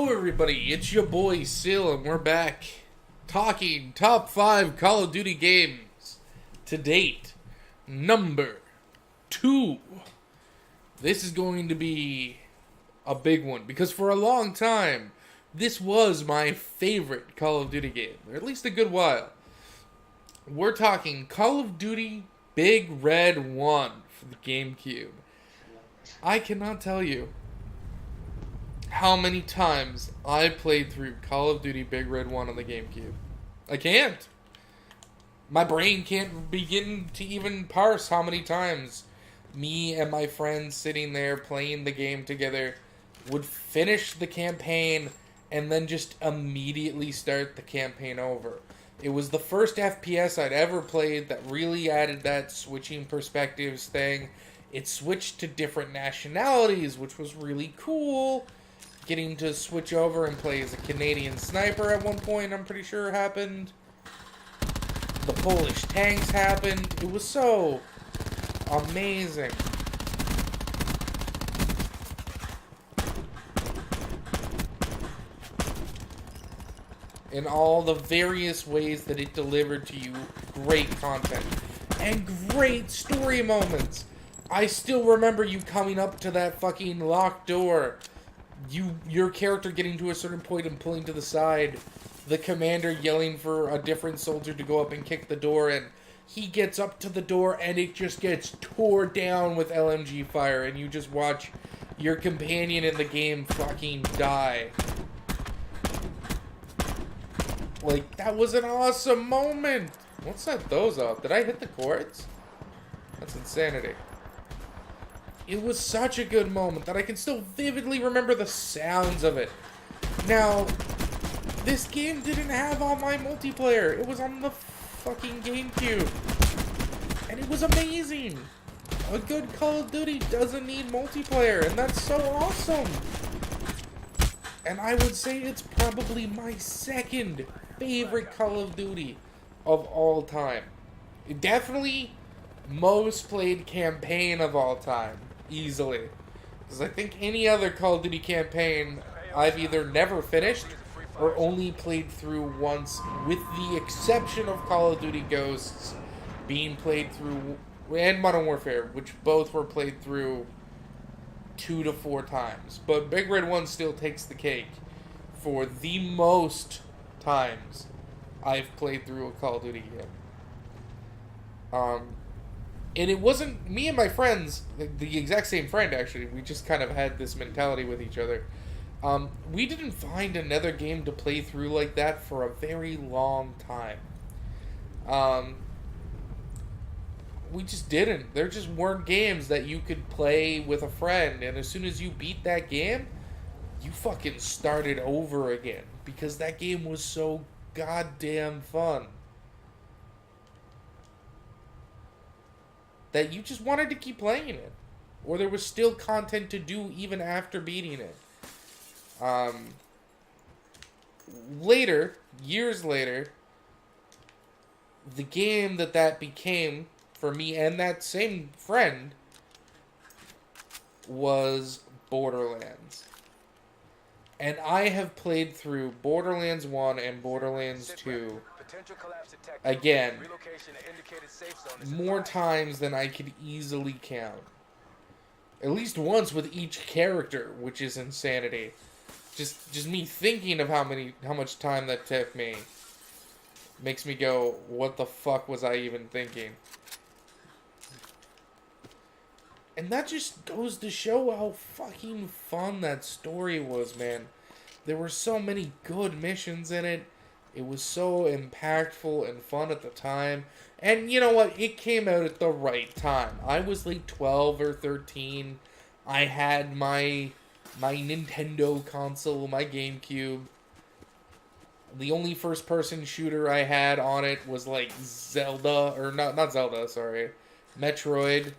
Hello everybody, it's your boy Sil and we're back talking top 5 Call of Duty games to date. Number 2. This is going to be a big one because for a long time this was my favorite Call of Duty game, or at least a good while. We're talking Call of Duty Big Red 1 for the GameCube. I cannot tell you how many times I played through Call of Duty Big Red 1 on the GameCube. I can't. My brain can't begin to even parse how many times me and my friends sitting there playing the game together would finish the campaign and then just immediately start the campaign over. It was the first FPS I'd ever played that really added that switching perspectives thing. It switched to different nationalities, which was really cool. Getting to switch over and play as a Canadian sniper at one point, I'm pretty sure happened. The Polish tanks happened. It was so amazing. In all the various ways that it delivered to you great content and great story moments. I still remember you coming up to that fucking locked door. Your character getting to a certain point and pulling to the side, the commander yelling for a different soldier to go up and kick the door in. He gets up to the door and it just gets tore down with LMG fire, and you just watch your companion in the game fucking die. Like, that was an awesome moment. What set those up? Did I hit the cords? That's insanity. It was such a good moment that I can still vividly remember the sounds of it. Now, this game didn't have online multiplayer. It was on the fucking GameCube. And it was amazing. A good Call of Duty doesn't need multiplayer, and that's so awesome. And I would say it's probably my second favorite Call of Duty of all time. Definitely most played campaign of all time. Easily. Because I think any other Call of Duty campaign I've either never finished or only played through once, with the exception of Call of Duty Ghosts being played through, and Modern Warfare, which both were played through 2 to 4 times. But Big Red 1 still takes the cake for the most times I've played through a Call of Duty game. And it wasn't me and my friends, the exact same friend actually, we just kind of had this mentality with each other. We didn't find another game to play through like that for a very long time. We just didn't. There just weren't games that you could play with a friend, and as soon as you beat that game, you fucking started over again, because that game was so goddamn fun that you just wanted to keep playing it, or there was still content to do even after beating it. Later, years later, the game that became for me and that same friend was Borderlands. And I have played through Borderlands 1 and Borderlands 2 again more times than I could easily count. At least once with each character, which is insanity. Just me thinking of how much time that took me makes me go, what the fuck was I even thinking? And that just goes to show how fucking fun that story was, man. There were so many good missions in it. It was so impactful and fun at the time. And you know what? It came out at the right time. I was like 12 or 13. I had my Nintendo console, my GameCube. The only first-person shooter I had on it was like Zelda, or not Zelda, sorry, Metroid.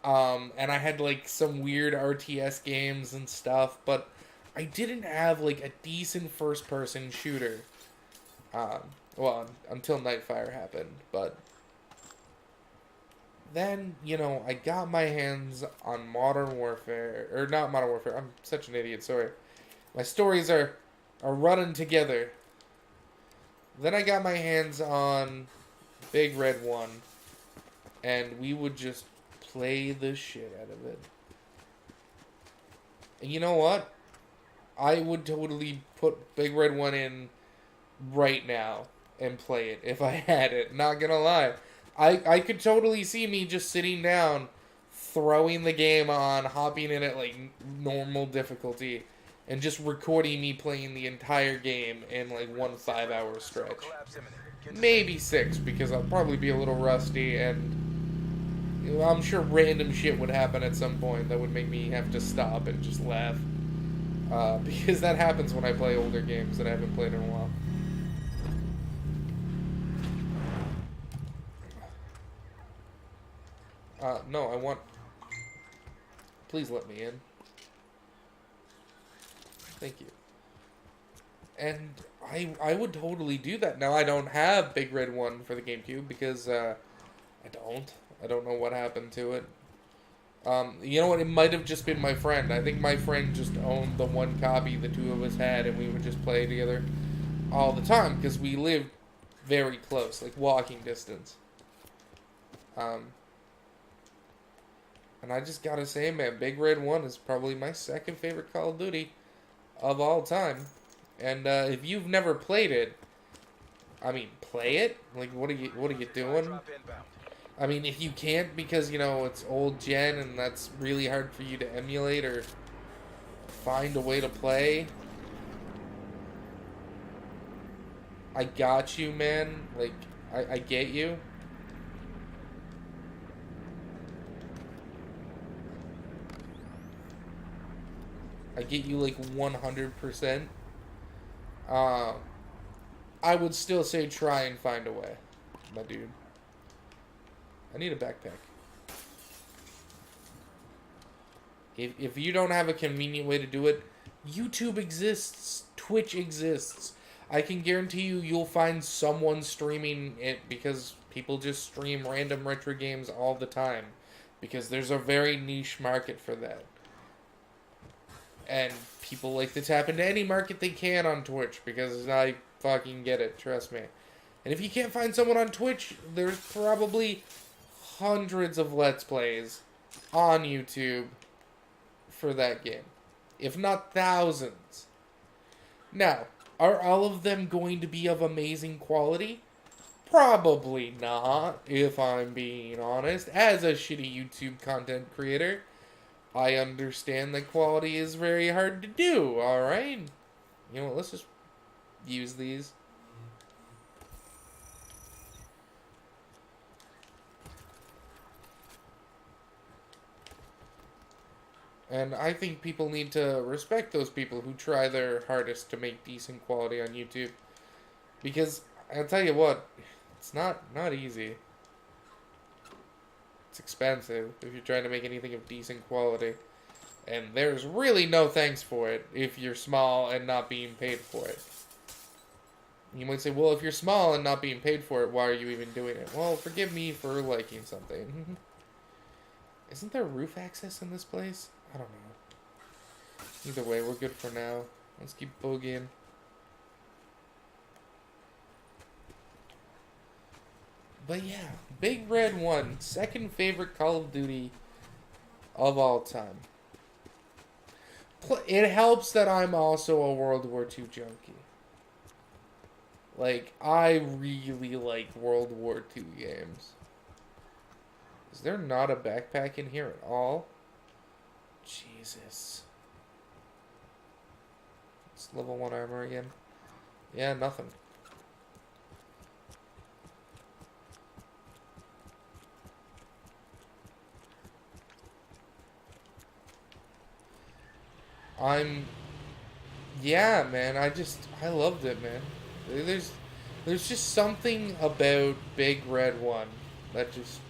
And I had like some weird RTS games and stuff, but I didn't have like a decent first-person shooter. Well, until Nightfire happened, but then, you know, I got my hands on Modern Warfare, or not Modern Warfare, I'm such an idiot, sorry. My stories are running together. Then I got my hands on Big Red 1, and we would just play the shit out of it. And you know what? I would totally put Big Red 1 in right now and play it if I had it. Not gonna lie. I could totally see me just sitting down, throwing the game on, hopping in at like normal difficulty, and just recording me playing the entire game in like 1 5-hour stretch. Maybe 6, because I'll probably be a little rusty, and I'm sure random shit would happen at some point that would make me have to stop and just laugh. Because that happens when I play older games that I haven't played in a while. No, I want... Please let me in. Thank you. And I would totally do that. Now, I don't have Big Red 1 for the GameCube because, I don't know what happened to it. You know what? It might have just been my friend. I think my friend just owned the one copy the two of us had, and we would just play together all the time because we lived very close, like walking distance. And I just gotta say, man, Big Red 1 is probably my second favorite Call of Duty of all time. And if you've never played it, I mean, play it. Like, what are you doing? I mean, if you can't because, you know, it's old gen and that's really hard for you to emulate or find a way to play, I got you, man. Like, I get you. I get you, like, 100%. I would still say try and find a way, my dude. I need a backpack. If you don't have a convenient way to do it, YouTube exists. Twitch exists. I can guarantee you'll find someone streaming it because people just stream random retro games all the time. Because there's a very niche market for that. And people like to tap into any market they can on Twitch because I fucking get it, trust me. And if you can't find someone on Twitch, there's probably hundreds of Let's Plays on YouTube for that game. If not thousands. Now, are all of them going to be of amazing quality? Probably not, if I'm being honest. As a shitty YouTube content creator, I understand that quality is very hard to do, alright? You know what, let's just use these. And I think people need to respect those people who try their hardest to make decent quality on YouTube. Because, I'll tell you what, it's not easy. It's expensive if you're trying to make anything of decent quality. And there's really no thanks for it if you're small and not being paid for it. You might say, well, if you're small and not being paid for it, why are you even doing it? Well, forgive me for liking something. Isn't there roof access in this place? I don't know. Either way, we're good for now. Let's keep boogieing. But yeah, Big Red 1, second favorite Call of Duty of all time. It helps that I'm also a World War II junkie. Like, I really like World War II games. Is there not a backpack in here at all? Jesus. It's level 1 armor again. Yeah, nothing. Yeah, man, I loved it, man. There's just something about Big Red 1 that just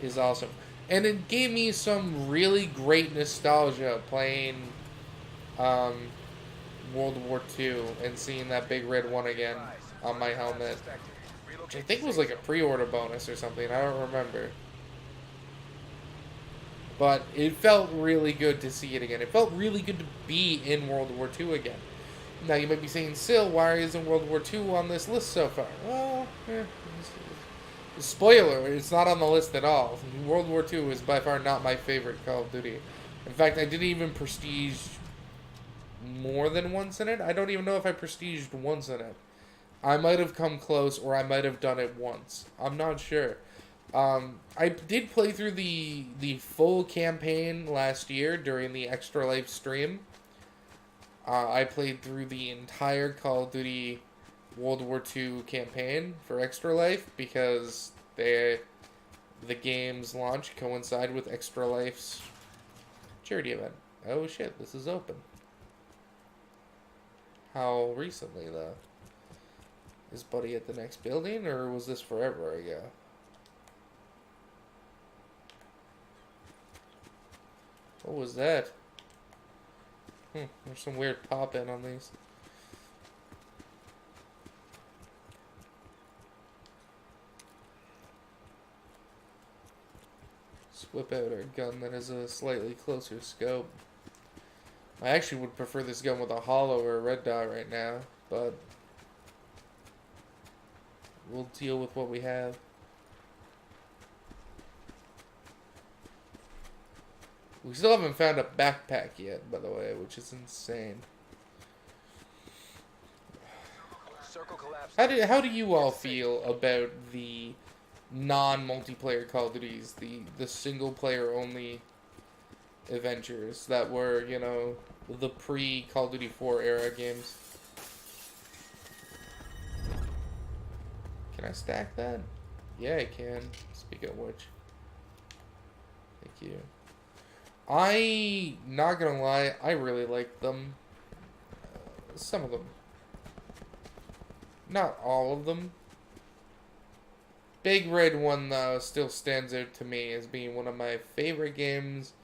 is awesome. And it gave me some really great nostalgia playing World War II and seeing that Big Red 1 again on my helmet. Which I think was like a pre-order bonus or something, I don't remember. But it felt really good to see it again. It felt really good to be in World War II again. Now you might be saying, Sil, why isn't World War II on this list so far? Well, spoiler, it's not on the list at all. World War II is by far not my favorite Call of Duty. In fact, I didn't even prestige more than once in it. I don't even know if I prestiged once in it. I might have come close, or I might have done it once. I'm not sure. I did play through the full campaign last year during the Extra Life stream. I played through the entire Call of Duty World War II campaign for Extra Life because the game's launch coincided with Extra Life's charity event. Oh shit, this is open. How recently, though? Is Buddy at the next building, or was this forever ago? What was that? There's some weird pop-in on these. Let's whip out our gun that has a slightly closer scope. I actually would prefer this gun with a hollow or a red dot right now, but we'll deal with what we have. We still haven't found a backpack yet, by the way, which is insane. How do you all feel about the non-multiplayer Call of Duties, the single-player only adventures that were, you know, the pre-Call of Duty 4 era games? Can I stack that? Yeah, I can. Speaking of which. Thank you. Not gonna lie, I really like them. Some of them. Not all of them. Big Red 1, though, still stands out to me as being one of my favorite games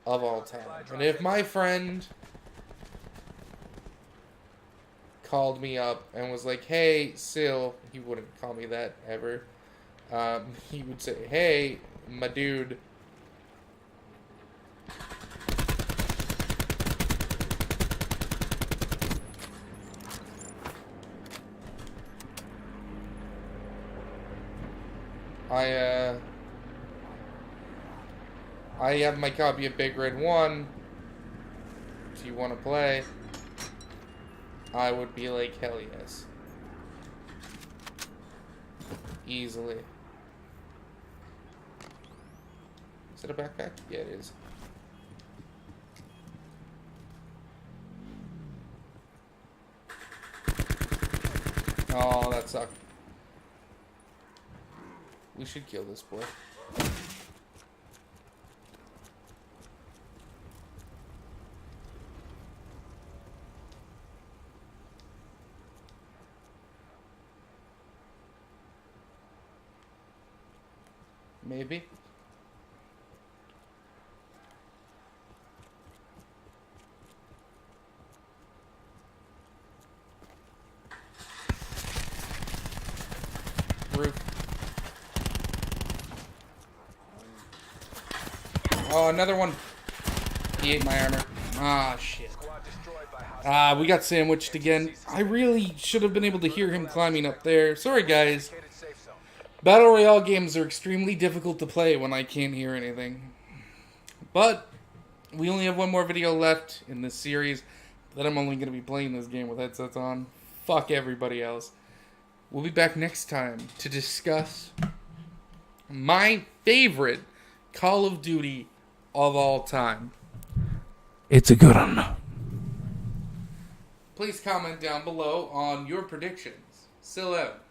of all time. And if my friend called me up and was like, hey, Sil, he wouldn't call me that ever. He would say, hey, my dude, I have my copy of Big Red 1. Do you want to play? I would be like, hell yes. Easily. Is it a backpack? Yeah, it is. Oh, that sucked. We should kill this boy. Maybe. Roof. Oh, another one. He ate my armor. Ah, shit. We got sandwiched again. I really should have been able to hear him climbing up there. Sorry, guys. Battle Royale games are extremely difficult to play when I can't hear anything. But we only have one more video left in this series. Then I'm only going to be playing this game with headsets on. Fuck everybody else. We'll be back next time to discuss my favorite Call of Duty of all time. It's a good one. Please comment down below on your predictions. Still out.